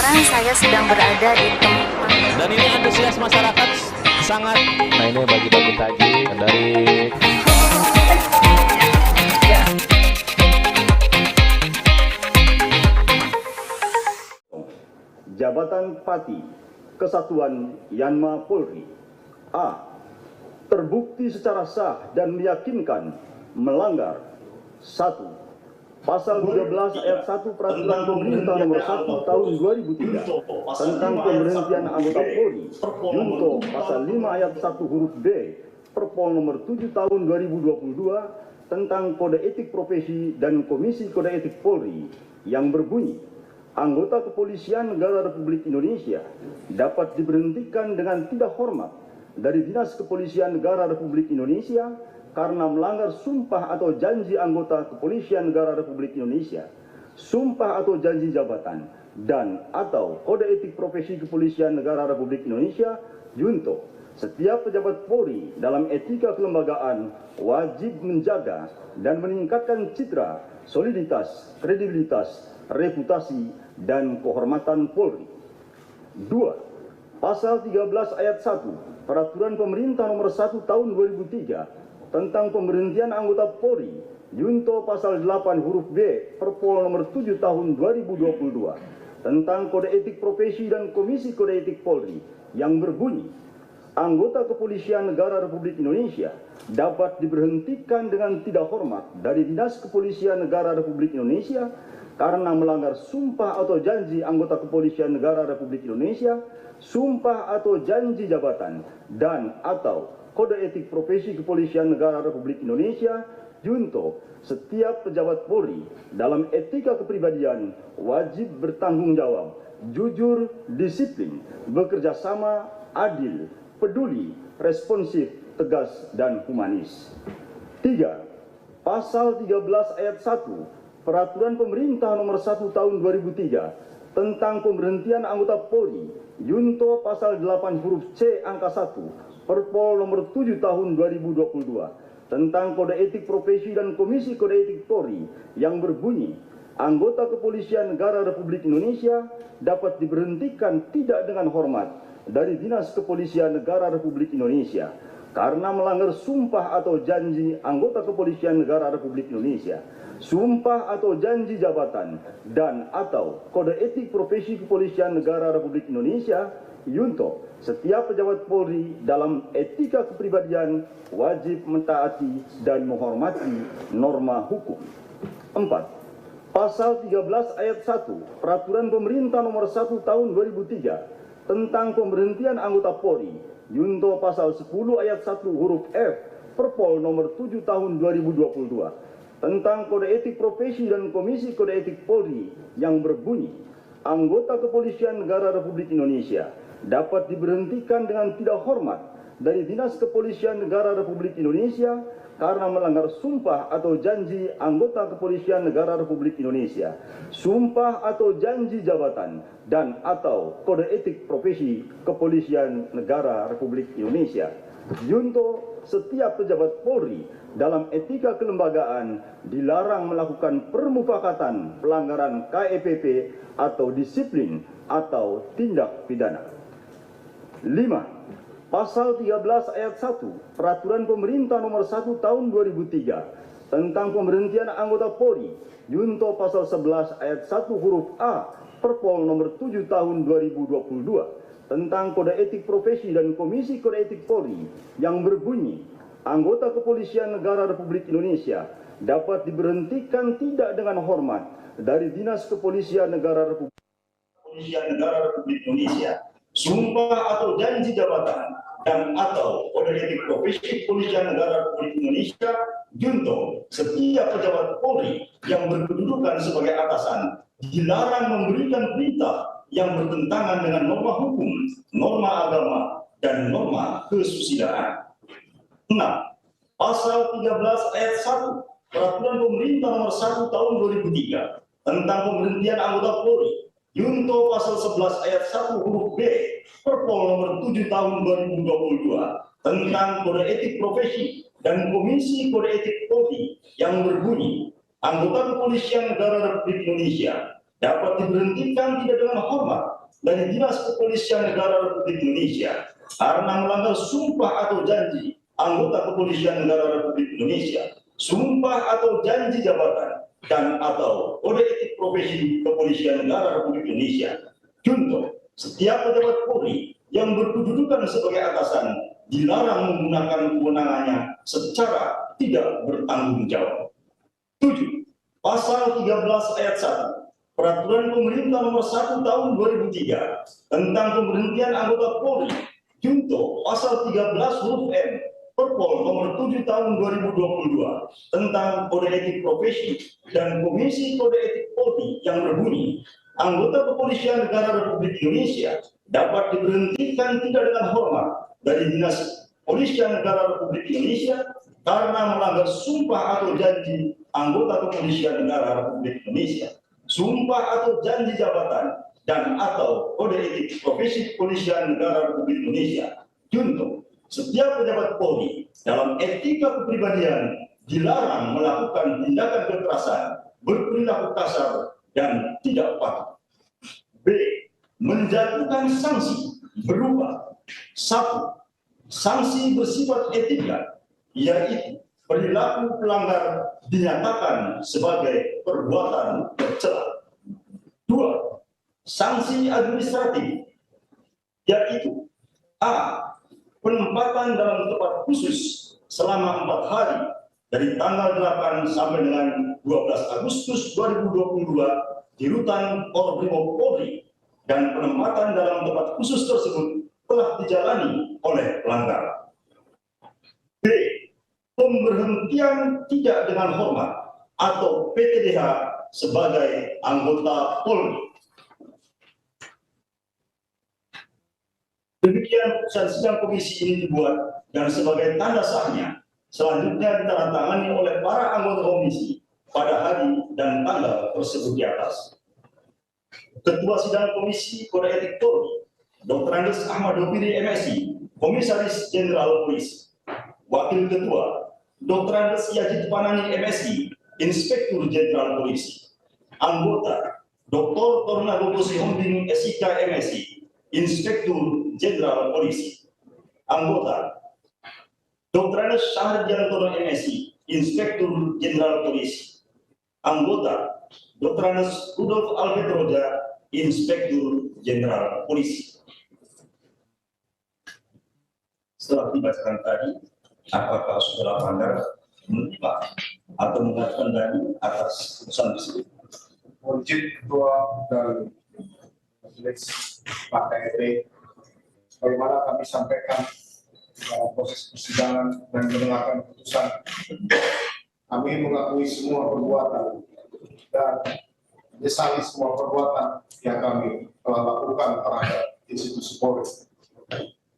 Sekarang saya sedang berada di tempat. Dan ini antusias masyarakat sangat. Nah ini bagi-bagi takjil dari Jabatan Pati Kesatuan Yanma Polri. A. Terbukti secara sah dan meyakinkan melanggar 1. Pasal 13 ayat 1 Peraturan Pemerintah Nomor 1 Tahun 2003 tentang pemberhentian anggota Polri, junto Pasal 5 ayat 1 huruf B Perpol Nomor 7 Tahun 2022 tentang Kode Etik Profesi dan Komisi Kode Etik Polri yang berbunyi, anggota Kepolisian Negara Republik Indonesia dapat diberhentikan dengan tidak hormat dari Dinas Kepolisian Negara Republik Indonesia karena melanggar sumpah atau janji anggota Kepolisian Negara Republik Indonesia, sumpah atau janji jabatan, dan atau Kode Etik Profesi Kepolisian Negara Republik Indonesia, junto. Setiap pejabat Polri dalam etika kelembagaan wajib menjaga dan meningkatkan citra, soliditas, kredibilitas, reputasi, dan kehormatan Polri. 2. Pasal 13 ayat 1 Peraturan Pemerintah Nomor 1 Tahun 2003 tentang pemberhentian anggota Polri, junto Pasal 8 huruf B Perpol Nomor 7 Tahun 2022 tentang Kode Etik Profesi dan Komisi Kode Etik Polri yang berbunyi, anggota Kepolisian Negara Republik Indonesia dapat diberhentikan dengan tidak hormat dari Dinas Kepolisian Negara Republik Indonesia karena melanggar sumpah atau janji anggota Kepolisian Negara Republik Indonesia, sumpah atau janji jabatan, dan atau Kode Etik Profesi Kepolisian Negara Republik Indonesia, junto. Setiap pejabat Polri dalam etika kepribadian wajib bertanggung jawab, jujur, disiplin, bekerja sama, adil, peduli, responsif, tegas, dan humanis. 3. Pasal 13 ayat 1 Peraturan Pemerintah Nomor 1 Tahun 2003 tentang pemberhentian anggota Polri, junto Pasal 8 huruf C angka 1 Perpol Nomor 7 Tahun 2022 tentang Kode Etik Profesi dan Komisi Kode Etik Polri yang berbunyi, anggota Kepolisian Negara Republik Indonesia dapat diberhentikan tidak dengan hormat dari Dinas Kepolisian Negara Republik Indonesia karena melanggar sumpah atau janji anggota Kepolisian Negara Republik Indonesia, sumpah atau janji jabatan, dan atau Kode Etik Profesi Kepolisian Negara Republik Indonesia, junto. Setiap pejabat Polri dalam etika kepribadian wajib mentaati dan menghormati norma hukum. 4. Pasal 13 ayat 1 Peraturan Pemerintah Nomor 1 Tahun 2003 tentang pemberhentian anggota Polri, junto Pasal 10 ayat 1 huruf F Perpol Nomor 7 Tahun 2022 tentang Kode Etik Profesi dan Komisi Kode Etik Polri yang berbunyi, anggota Kepolisian Negara Republik Indonesia dapat diberhentikan dengan tidak hormat dari Dinas Kepolisian Negara Republik Indonesia karena melanggar sumpah atau janji anggota Kepolisian Negara Republik Indonesia, sumpah atau janji jabatan, dan atau Kode Etik Profesi Kepolisian Negara Republik Indonesia. Junto, setiap pejabat Polri dalam etika kelembagaan dilarang melakukan permufakatan, pelanggaran KEPP atau disiplin atau tindak pidana. 5. Pasal 13 ayat 1 Peraturan Pemerintah Nomor 1 Tahun 2003 tentang pemberhentian anggota Polri, junto Pasal 11 ayat 1 huruf A Perpol Nomor 7 Tahun 2022 tentang Kode Etik Profesi dan Komisi Kode Etik Polri yang berbunyi, anggota Kepolisian Negara Republik Indonesia dapat diberhentikan tidak dengan hormat dari Dinas Kepolisian Negara Republik Indonesia, sumpah atau janji jabatan, dan atau Kode Etik Profesi Kepolisian Negara Republik Indonesia, junto. Setiap pejabat Polri yang berkedudukan sebagai atasan dilarang memberikan perintah yang bertentangan dengan norma hukum, norma agama, dan norma kesusilaan. 6. Pasal 13 ayat 1 Peraturan Pemerintah Nomor 1 Tahun 2003 tentang pemberhentian anggota Polri, junto Pasal 11 ayat 1 huruf B Perpol Nomor 7 Tahun 2022 tentang Kode Etik Profesi dan Komisi Kode Etik Polri yang berbunyi, anggota Kepolisian Negara Republik Indonesia dapat diberhentikan tidak dengan hormat dari Dinas Kepolisian Negara Republik Indonesia karena melanggar sumpah atau janji anggota Kepolisian Negara Republik Indonesia, sumpah atau janji jabatan, dan atau kode etik profesi Kepolisian Negara Republik Indonesia. Contoh, setiap pejabat Polri yang berkedudukan sebagai atasan dilarang menggunakan kewenangannya secara tidak bertanggung jawab. 7. Pasal 13 ayat 1 Peraturan Pemerintah Nomor 1 Tahun 2003 tentang pemberhentian anggota Polri, junto Pasal 13 huruf M Perpol Nomor 7 Tahun 2022 tentang kode etik profesi dan Komisi Kode Etik Polri yang berbunyi, anggota Kepolisian Negara Republik Indonesia dapat diberhentikan tidak dengan hormat dari Dinas Kepolisian Negara Republik Indonesia karena melanggar sumpah atau janji anggota Kepolisian Negara Republik Indonesia, sumpah atau janji jabatan, dan atau kode etik profesi Kepolisian Negara Republik Indonesia. Contoh, setiap pejabat Polri dalam etika kepribadian dilarang melakukan tindakan kekerasan, berperilaku kasar, dan tidak patuh. B. Menjatuhkan sanksi berupa 1. Sanksi bersifat etika, yaitu perilaku pelanggar dinyatakan sebagai perbuatan tercela. 2. Sanksi administratif, yaitu A. Penempatan dalam tempat khusus selama 4 hari dari tanggal 8 sampai dengan 12 Agustus 2022 di rutan Korbrimob Polri, dan penempatan dalam tempat khusus tersebut telah dijalani oleh pelanggar. B. Pemberhentian tidak dengan hormat atau PTDH sebagai anggota Polri. Demikian putusan sidang komisi ini dibuat dan sebagai tanda sahnya selanjutnya ditandatangani oleh para anggota komisi pada hari dan tanggal tersebut di atas. Ketua Sidang Komisi Kode Etik Polri, Dr. Andes Ahmad Dopiri MSI, Komisaris Jenderal Polisi. Wakil Ketua, Dr. Andes Yajid Panani MSI, Inspektur Jenderal Polisi. Anggota, Dr. Tornado Sihombing SIK MSI, Inspektur Jenderal Polisi. Anggota, Dr. Andes Syahriantono MSI, Inspektur Jenderal Polisi. Anggota, Dr. Andes Rudolf Albert Roja, Inspektur Jenderal Polisi. Setelah dibacakan tadi, apakah saudara melanggar, menerima atau mengajukan dalil atas putusan tersebut? Izin Ketua dan Majelis Pak KEP, sebagaimana kami sampaikan dalam proses persidangan dan mendengarkan putusan, kami mengakui semua perbuatan dan menyesali semua perbuatan yang kami telah lakukan terhadap institusi Polri.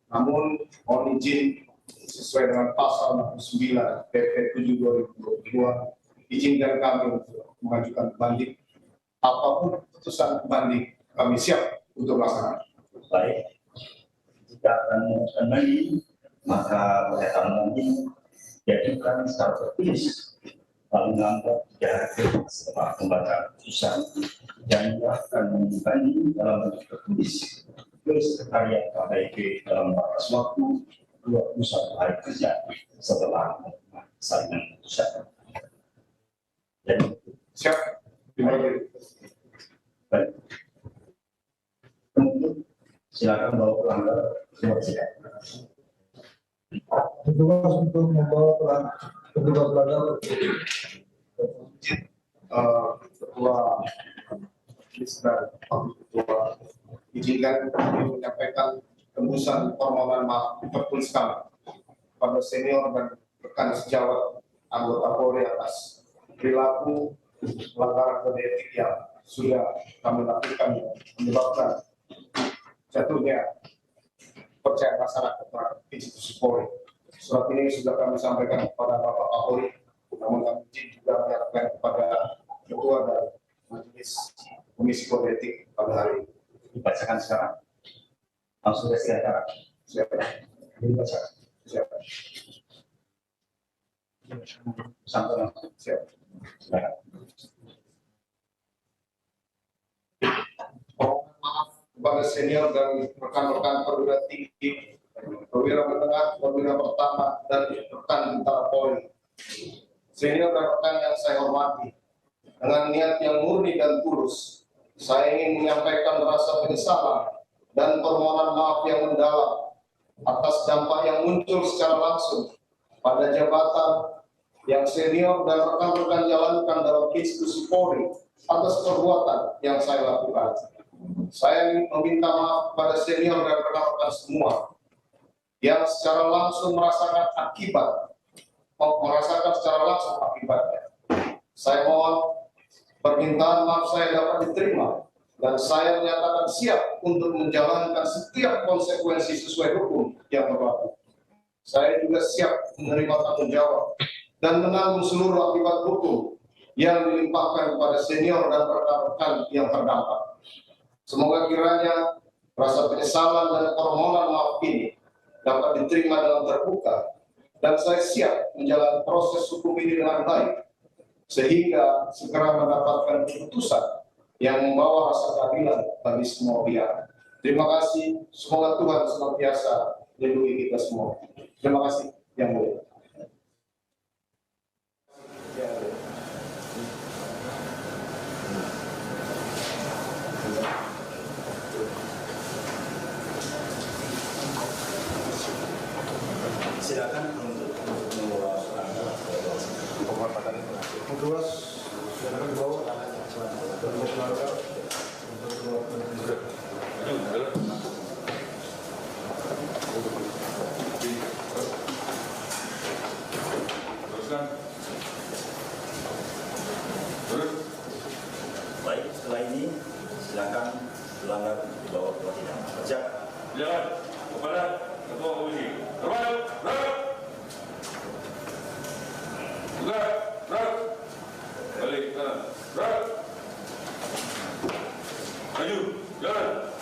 Namun, mohon izin sesuai dengan pasal 69 PP 7 2022, izinkan kami untuk mengajukan banding. Apapun keputusan banding, kami siap untuk melaksanakan. Baik, jika akan mengajukan banding, maka pernyataan banding diajukan secara tertulis lalu menganggap 3 hari setelah pembacaan putusan dan akan membanding dalam bentuk tertulis ke Sekretariat KPK dalam batas waktu 21 hari kerja setelah salinan putusan. Jadi Siap. Terima kasih. baik. Kemudian silakan bawa pelanggar surat sidang. Petugas untuk membawa petugas pelanggar. Ketua dan Wakil Ketua, izinkan kami menyampaikan tembusan permohonan maaf tertulis kami pada senior dan rekan sejawat anggota Polri atas perilaku pelanggaran kode etik yang sudah kami lakukan menyebabkan jatuhnya kepercayaan masyarakat terhadap institusi Polri. Surat ini sudah kami sampaikan kepada Bapak Kapolri, namun kami juga menyampaikan kepada Ketua dan Majelis Komisi Kode Etik pada hari ini. Dibacakan sekarang. Langsung silakan. Siapa? Dibacakan. Siapa? Sampai langsung. Siapa? Silakan. Mohon maaf kepada senior dan rekan-rekan perwira tinggi, perwira menengah, perwira pertama, dan rekan bintara Polri. Senior dan rekan yang saya hormati, dengan niat yang murni dan tulus, saya ingin menyampaikan rasa penyesalan dan permohonan maaf yang mendalam atas dampak yang muncul secara langsung pada jabatan yang senior dan rekan-rekan jalankan dalam institusi Polri atas perbuatan yang saya lakukan. Saya meminta maaf kepada senior dan rekan-rekan semua yang secara langsung merasakan secara langsung akibatnya. Saya mohon permintaan maaf saya dapat diterima dan saya menyatakan siap untuk menjalankan setiap konsekuensi sesuai hukum yang berlaku. Saya juga siap menerima tanggung jawab dan menanggung seluruh akibat hukum yang dilimpahkan kepada senior dan rekan-rekan yang terdampak. Semoga kiranya rasa penyesalan dan permohonan maaf ini dapat diterima dengan terbuka dan saya siap menjalani proses hukum ini dengan baik sehingga segera mendapatkan keputusan yang membawa rasa keadilan bagi semua pihak. Terima kasih. Semoga Tuhan senantiasa melindungi kita semua. Terima kasih yang mulia. Silakan untuk membawa penghormatan itu. Untuk silakan dibawa untuk keluarga Baik, setelah ini silakan pelanggar dibawa ke persidangan. Siap. Silakan kepada Ketua Komisi. Balik kanan. Maju, jalan.